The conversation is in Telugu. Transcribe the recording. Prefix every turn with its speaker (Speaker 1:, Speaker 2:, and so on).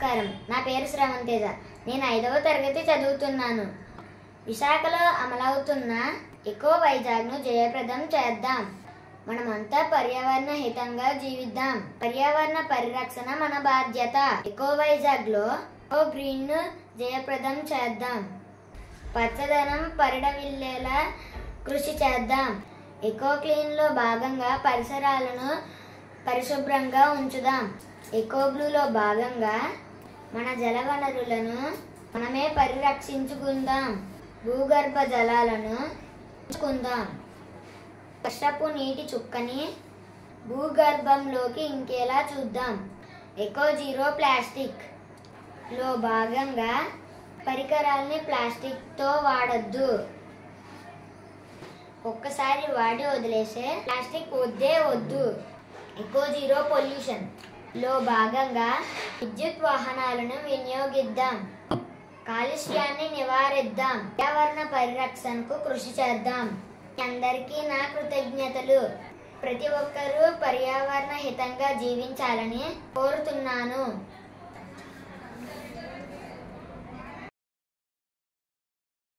Speaker 1: నమస్కారం. నా పేరు శ్రవంతేజ. నేను 5వ తరగతి చదువుతున్నాను. విశాఖలో అమలవుతున్న ఎకో వైజాగ్ను జయప్రదం చేద్దాం. మనమంతా పర్యావరణ హితంగా జీవిద్దాం. పర్యావరణ పరిరక్షణ మన బాధ్యత. ఎకో వైజాగ్లో ఎకో గ్రీన్ను జయప్రదం చేద్దాం. పచ్చదనం పరిడవిల్లేలా కృషి చేద్దాం. ఎకో క్లీన్లో భాగంగా పరిసరాలను పరిశుభ్రంగా ఉంచుదాం. ఎకో బ్లూలో భాగంగా మన జలవనరులను మనమే పరిరక్షించుకుందాం. భూగర్భ జలాలను ఉంచుకుందాం. వర్షపు నీటి చుక్కని భూగర్భంలోకి ఇంకేలా చూద్దాం. ఎకో జీరో ప్లాస్టిక్ లో భాగంగా పరికరాల్ని ప్లాస్టిక్తో వాడొద్దు. ఒక్కసారి వాడి వదిలేసే ప్లాస్టిక్ వద్దే వద్దు. ఎకో జీరో పొల్యూషన్ లో భాగంగా విద్యుత్ వాహనాలను వినియోగిద్దాం. కాలుష్యాన్ని నివారిద్దాం. పర్యావరణ పరిరక్షణకు కృషి చేద్దాం. అందరికీ నా కృతజ్ఞతలు. ప్రతి ఒక్కరూ పర్యావరణ హితంగా జీవించాలని కోరుతున్నాను.